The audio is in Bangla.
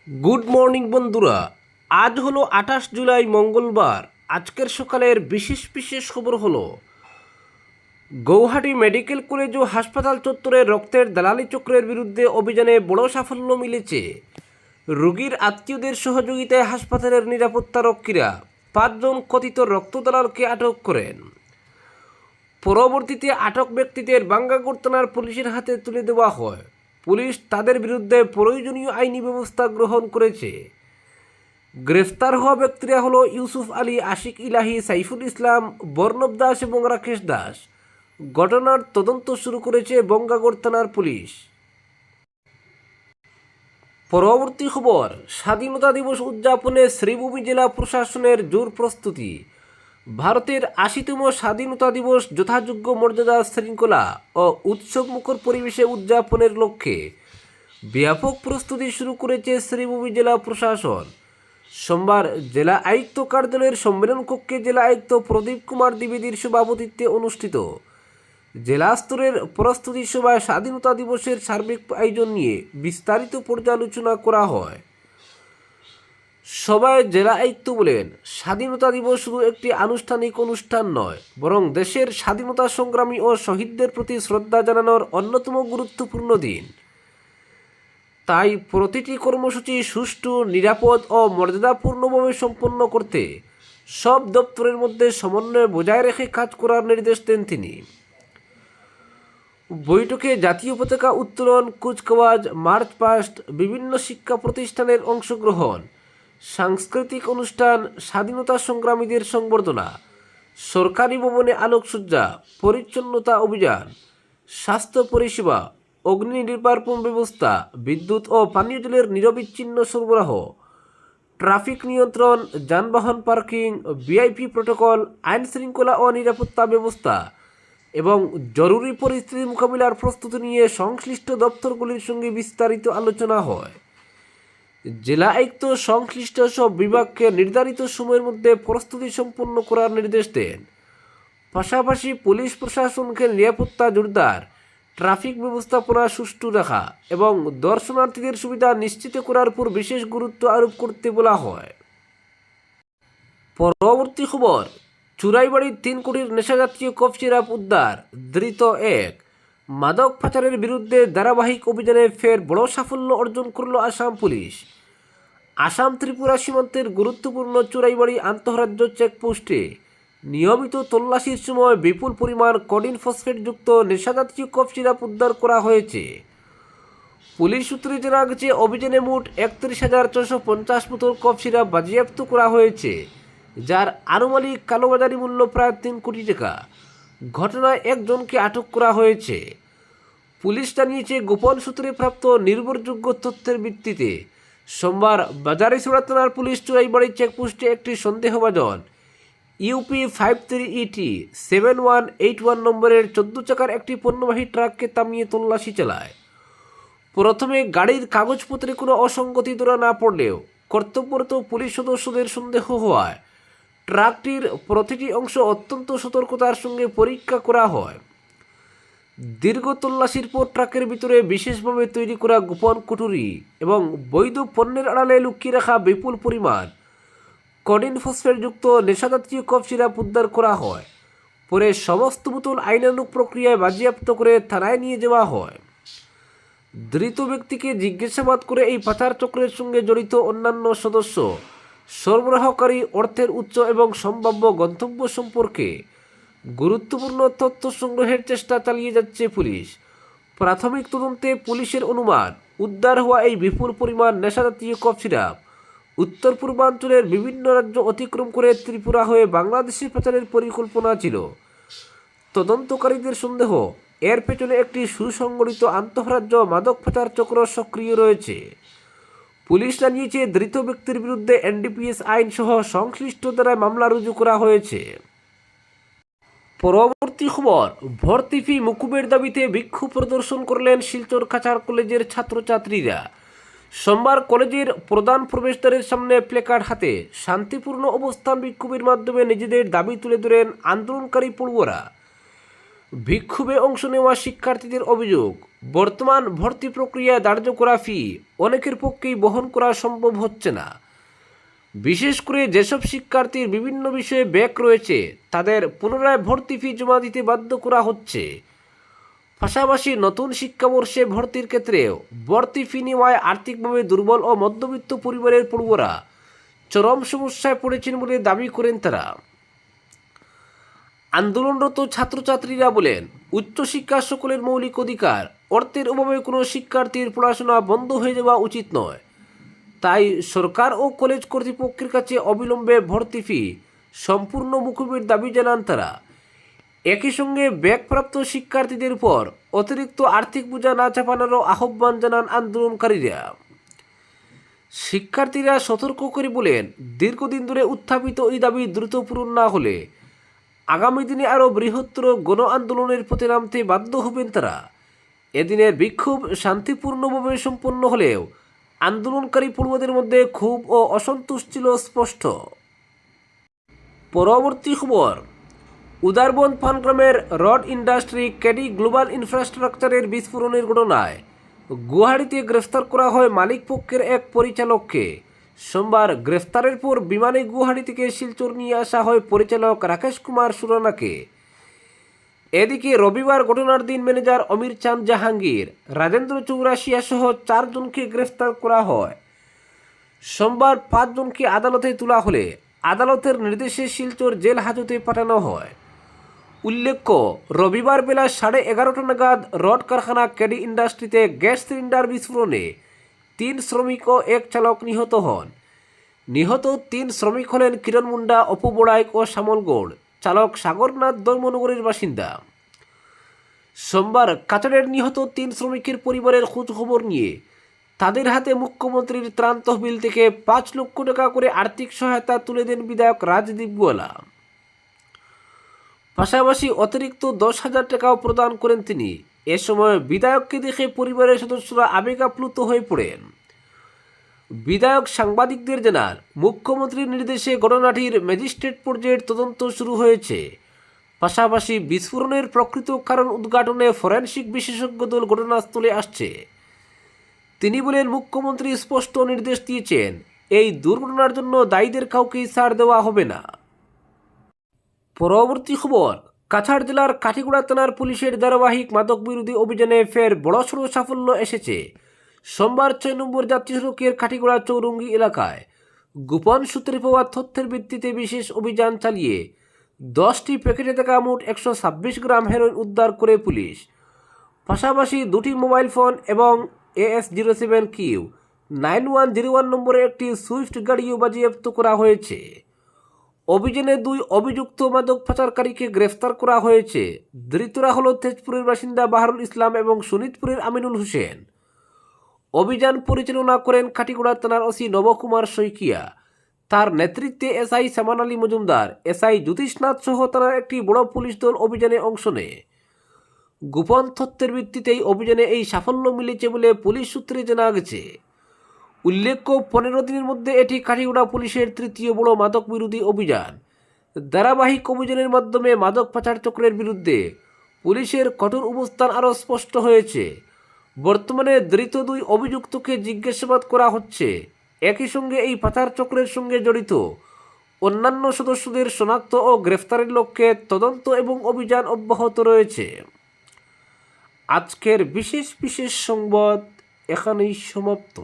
গুড মর্নিং বন্ধুরা। আজ হলো 28 জুলাই মঙ্গলবার। আজকের সকালের বিশেষ বিশেষ খবর হলো গৌহাটি মেডিকেল কলেজ ও হাসপাতাল চত্বরে রক্তের দালালি চক্রের বিরুদ্ধে অভিযানে বড় সাফল্য মিলেছে। রোগীর আত্মীয়দের সহযোগিতায় হাসপাতালের নিরাপত্তারক্ষীরা 5 জন কথিত রক্ত দালালকে আটক করেন। পরবর্তীতে আটক ব্যক্তিদের বাঙ্গাগড় থানার পুলিশের হাতে তুলে দেওয়া হয়। পুলিশ তাদের বিরুদ্ধে প্রয়োজনীয় আইনি ব্যবস্থা গ্রহণ করেছে। গ্রেফতার হওয়া ব্যক্তিরা হলো ইউসুফ আলী, আশিক ইলাহি, সাইফুল ইসলাম, বর্ণব দাস এবং রাকেশ দাস। ঘটনার তদন্ত শুরু করেছে বঙ্গাগড় থানার পুলিশ। পরবর্তী খবর, স্বাধীনতা দিবস উদযাপনে শ্রীভূমি জেলা প্রশাসনের জোর প্রস্তুতি। ভারতের 80তম স্বাধীনতা দিবস যথাযোগ্য মর্যাদা, শৃঙ্খলা ও উৎসবমুখর পরিবেশে উদযাপনের লক্ষ্যে ব্যাপক প্রস্তুতি শুরু করেছে শ্রীভূমি জেলা প্রশাসন। সোমবার জেলা আয়ুক্ত কার্যালয়ের সম্মেলন কক্ষে জেলা আয়ুক্ত প্রদীপ কুমার দ্বিবেদীর সভাপতিত্বে অনুষ্ঠিত জেলা স্তরের প্রস্তুতি সভায় স্বাধীনতা দিবসের সার্বিক আয়োজন নিয়ে বিস্তারিত পর্যালোচনা করা হয়। সভায় জেলা আয়ুক্ত বলেন, স্বাধীনতা দিবস শুধু একটি আনুষ্ঠানিক অনুষ্ঠান নয়, বরং দেশের স্বাধীনতা সংগ্রামী ও শহীদদের প্রতি শ্রদ্ধা জানানোর অন্যতম গুরুত্বপূর্ণ দিন। তাই প্রতিটি কর্মসূচি সুষ্ঠু, নিরাপদ ও মর্যাদাপূর্ণভাবে সম্পন্ন করতে সব দপ্তরের মধ্যে সমন্বয় বজায় রেখে কাজ করার নির্দেশ দেন তিনি। বৈঠকে জাতীয় পতাকা উত্তোলন, কুচকাওয়াজ, মার্চ পাস্ট, বিভিন্ন শিক্ষা প্রতিষ্ঠানের অংশগ্রহণ, সাংস্কৃতিক অনুষ্ঠান, স্বাধীনতা সংগ্রামীদের সংবর্ধনা, সরকারি ভবনে আলোকসজ্জা, পরিচ্ছন্নতা অভিযান, স্বাস্থ্য পরিষেবা, অগ্নি নির্বাপন ব্যবস্থা, বিদ্যুৎ ও পানীয় জলের নিরবিচ্ছিন্ন সরবরাহ, ট্রাফিক নিয়ন্ত্রণ, যানবাহন পার্কিং, ভিআইপি প্রোটোকল, আইন শৃঙ্খলা ও নিরাপত্তা ব্যবস্থা এবং জরুরি পরিস্থিতি মোকাবিলার প্রস্তুতি নিয়ে সংশ্লিষ্ট দপ্তরগুলির সঙ্গে বিস্তারিত আলোচনা হয়। জেলা আয়ুক্ত সংশ্লিষ্ট সব বিভাগকে নির্ধারিত সময়ের মধ্যে প্রস্তুতি সম্পন্ন করার নির্দেশ দেন। পাশাপাশি পুলিশ প্রশাসনকে নিরাপত্তা জোরদার, ট্রাফিক ব্যবস্থাপনা সুষ্ঠু রাখা এবং দর্শনার্থীদের সুবিধা নিশ্চিত করার উপর বিশেষ গুরুত্ব আরোপ করতে বলা হয়। পরবর্তী খবর, চুরাইবাড়ির 3 কোটির নেশাজাতীয় কফ সিরাপ উদ্ধার, ধৃত 1। মাদক পাচারের বিরুদ্ধে ধারাবাহিক অভিযানে ফের বড় সাফল্য অর্জন করল আসাম পুলিশ। আসাম ত্রিপুরা সীমান্তের গুরুত্বপূর্ণ চুরাইবাড়ি আন্তঃরাজ্য চেকপোস্টে নিয়মিত তল্লাশির সময় বিপুল পরিমাণ কোডিন ফসফেটযুক্ত নেশাজাতীয় কফ সিরাপ উদ্ধার করা হয়েছে। পুলিশ সূত্রে জানা গেছে, অভিযানে মোট 31,650 বোতল কফ সিরাপ বাজেয়াপ্ত করা হয়েছে, যার আনুমানিক কালোবাজারি মূল্য প্রায় 3 কোটি টাকা। ঘটনায় 1 জনকে আটক করা হয়েছে। পুলিশ জানিয়েছে, গোপন সূত্রে প্রাপ্ত নির্ভরযোগ্য তথ্যের ভিত্তিতে সোমবার বাজারিছড়া থানার পুলিশ চুরাইবাড়ি চেকপোস্টে একটি সন্দেহভাজন ইউপি 53ET 7181 নম্বরের 14 চাকার একটি পণ্যবাহী ট্রাককে থামিয়ে তল্লাশি চালায়। প্রথমে গাড়ির কাগজপত্রে কোনো অসঙ্গতি ধরা না পড়লেও কর্তব্যরত পুলিশ সদস্যদের সন্দেহ হওয়ায় ট্রাকটির প্রতিটি অংশ অত্যন্ত সতর্কতার সঙ্গে পরীক্ষা করা হয়। দীর্ঘ তল্লাশির পর ট্রাকের ভিতরে বিশেষভাবে তৈরি করা গোপন কুঠুরি এবং বৈধ পণ্যের আড়ালে লুকিয়ে রাখা বিপুল পরিমাণ কোডিন ফসফেটযুক্ত নেশাজাতীয় কফ সিরাপ উদ্ধার করা হয়। পরে সমস্ত বোতল আইনানুগ প্রক্রিয়ায় বাজেয়াপ্ত করে থানায় নিয়ে যাওয়া হয়। ধৃত ব্যক্তিকে জিজ্ঞাসাবাদ করে এই পাচার চক্রের সঙ্গে জড়িত অন্যান্য সদস্য, সরবরাহকারী, অর্থের উৎস এবং সম্ভাব্য গন্তব্য সম্পর্কে গুরুত্বপূর্ণ তথ্য সংগ্রহের চেষ্টা চালিয়ে যাচ্ছে পুলিশ। প্রাথমিক তদন্তে পুলিশের অনুমান, উদ্ধার হওয়া এই বিপুল পরিমাণ নেশাজাতীয় কফ সিরাপ উত্তর পূর্বাঞ্চলের বিভিন্ন রাজ্য অতিক্রম করে ত্রিপুরা হয়ে বাংলাদেশে পাচারের পরিকল্পনা ছিল। তদন্তকারীদের সন্দেহ, এর পেছনে একটি সুসংগঠিত আন্তঃরাজ্য মাদক পাচার চক্র সক্রিয় রয়েছে। পুলিশ জানিয়েছে, ধৃত ব্যক্তির বিরুদ্ধে এনডিপিএস আইন সহ সংশ্লিষ্ট ধারায় মামলা রুজু করা হয়েছে। পরবর্তী খবর, ভর্তি ফি মকুবের দাবিতে বিক্ষোভ প্রদর্শন করলেন শিলচর কাছাড় কলেজের ছাত্রছাত্রীরা। সোমবার কলেজের প্রধান প্রবেশদ্বারের সামনে প্লেকার্ড হাতে শান্তিপূর্ণ অবস্থান বিক্ষোভের মাধ্যমে নিজেদের দাবি তুলে ধরেন আন্দোলনকারী পড়ুয়ারা। বিক্ষোভে অংশ নেওয়া শিক্ষার্থীদের অভিযোগ, বর্তমান ভর্তি প্রক্রিয়া ধার্য করা ফি অনেকের পক্ষেই বহন করা সম্ভব হচ্ছে না। বিশেষ করে যেসব শিক্ষার্থীর বিভিন্ন বিষয়ে ব্যাক রয়েছে তাদের পুনরায় ভর্তি ফি জমা দিতে বাধ্য করা হচ্ছে। পাশাপাশি নতুন শিক্ষাবর্ষে ভর্তির ক্ষেত্রেও ভর্তি ফি নেওয়ায় আর্থিকভাবে দুর্বল ও মধ্যবিত্ত পরিবারের পড়ুয়ারা চরম সমস্যায় পড়েছেন বলে দাবি করেন তারা। আন্দোলনরত ছাত্রছাত্রীরা বলেন, উচ্চশিক্ষা সকলের মৌলিক অধিকার, অর্থের অভাবে কোনো শিক্ষার্থীর পড়াশোনা বন্ধ হয়ে যাওয়া উচিত নয়। তাই সরকার ও কলেজ কর্তৃপক্ষের কাছে অবিলম্বে ভর্তি ফি সম্পূর্ণ মকুবের দাবি জানান তারা। একই সঙ্গে ব্যাকপ্রাপ্ত শিক্ষার্থীদের উপর অতিরিক্ত আর্থিক বোঝা না চাপানোরও আহ্বান জানান আন্দোলনকারীরা। শিক্ষার্থীরা সতর্ক করে বলেন, দীর্ঘদিন ধরে উত্থাপিত এই দাবি দ্রুত পূরণ না হলে আগামী দিনে আরও বৃহত্তর গণ আন্দোলনের পথে নামতে বাধ্য হবেন তারা। এদিনের বিক্ষোভ শান্তিপূর্ণভাবে সম্পন্ন হলেও আন্দোলনকারী পড়ুয়াদের মধ্যে ক্ষোভ ও অসন্তোষ ছিল স্পষ্ট। পরবর্তী খবর, উদারবন পানগ্রামের রড ইন্ডাস্ট্রি কেডি গ্লোবাল ইনফ্রাস্ট্রাকচারের বিস্ফোরণের ঘটনায় গুয়াহাটিতে গ্রেফতার করা হয় মালিক পক্ষের এক পরিচালককে। সোমবার গ্রেফতারের পর বিমানে গুয়াহাটি থেকে শিলচর নিয়ে আসা হয় পরিচালক রাকেশ কুমার সুরানাকে। এদিকে রবিবার ঘটনার দিন ম্যানেজার অমির চাঁদ জাহাঙ্গীর, রাজেন্দ্র চৌরাশিয়া সহ 4 জনকে গ্রেফতার করা হয়। সোমবার 5 জনকে আদালতে তোলা হলে আদালতের নির্দেশে শিলচর জেল হাজতে পাঠানো হয়। উল্লেখ্য, রবিবার বেলা 11:30 নাগাদ রড কারখানা কেডি ইন্ডাস্ট্রিতে গ্যাস সিলিন্ডার বিস্ফোরণে 3 শ্রমিক ও 1 চালক নিহত হন। নিহত 3 শ্রমিক হলেন কিরণ মুন্ডা, অপু বড়াইক ও শ্যামল গৌড়। চালক সাগরনাথ ধর্মনগরের বাসিন্দা। সোমবার কাছাড়ের নিহত 3 শ্রমিকের পরিবারের খোঁজ খবর নিয়ে তাদের হাতে মুখ্যমন্ত্রীর ত্রাণ তহবিল থেকে 5 লক্ষ টাকা করে আর্থিক সহায়তা তুলে দেন বিধায়ক রাজদীপ গোয়ালা। পাশাপাশি অতিরিক্ত 10,000 টাকাও প্রদান করেন তিনি। এ সময় বিধায়ককে দেখে পরিবারের সদস্যরা আবেগ আপ্লুত হয়ে পড়েন। বিধায়ক সাংবাদিকদের জানান, মুখ্যমন্ত্রীর নির্দেশে ঘটনাটির ম্যাজিস্ট্রেট পর্যায়ের তদন্ত শুরু হয়েছে। পাশাপাশি বিস্ফোরণের প্রকৃত কারণ উদ্ঘাটনে ফরেনসিক বিশেষজ্ঞ দল ঘটনাস্থলে আসছে। তিনি বলেন, মুখ্যমন্ত্রী স্পষ্ট নির্দেশ দিয়েছেন, এই দুর্ঘটনার জন্য দায়ীদের কাউকেই ছাড় দেওয়া হবে না। পরবর্তী খবর, কাছাড় জেলার কাঠিগড়া থানার পুলিশের ধারাবাহিক মাদক বিরোধী অভিযানে ফের বড়সড় সাফল্য এসেছে। সোমবার 6 নম্বর জাতীয় সড়কের কাঠিগড়া চৌরঙ্গি এলাকায় গোপন সূত্রে পাওয়া তথ্যের ভিত্তিতে বিশেষ অভিযান চালিয়ে 10টি প্যাকেটে থাকা মোট 126 গ্রাম হেরোইন উদ্ধার করে পুলিশ। পাশাপাশি 2টি মোবাইল ফোন এবং AS07Q9101 নম্বরের একটি সুইফট গাড়িও বাজেয়াপ্ত করা হয়েছে। অভিযানে 2 অভিযুক্ত মাদক পাচারকারীকে গ্রেফতার করা হয়েছে। ধৃতরা হল তেজপুরের বাসিন্দা বাহারুল ইসলাম এবং শোনিতপুরের আমিনুল হোসেন। অভিযান পরিচালনা করেন কাঠিগড়া থানার ওসি নবকুমার শইকিয়া। তার নেতৃত্বে এসআই সামান আলী মজুমদার, এসআই জ্যোতিষনাথ সহ তার একটি বড় পুলিশ দল অভিযানে অংশ নেয়। গোপন তথ্যের ভিত্তিতেই অভিযানে এই সাফল্য মিলেছে বলে পুলিশ সূত্রে জানা গেছে। উল্লেখ্য, 15 দিনের মধ্যে এটি কাঠিগড়া পুলিশের 3য় বড় মাদক বিরোধী অভিযান। ধারাবাহিক অভিযানের মাধ্যমে মাদক পাচার চক্রের বিরুদ্ধে পুলিশের কঠোর অবস্থান আরও স্পষ্ট হয়েছে। বর্তমানে ধৃত 2 অভিযুক্তকে জিজ্ঞাসাবাদ করা হচ্ছে। একই সঙ্গে এই পাচার চক্রের সঙ্গে জড়িত অন্যান্য সদস্যদের শনাক্ত ও গ্রেফতারের লক্ষ্যে তদন্ত এবং অভিযান অব্যাহত রয়েছে। আজকের বিশেষ সংবাদ এখানেই সমাপ্ত।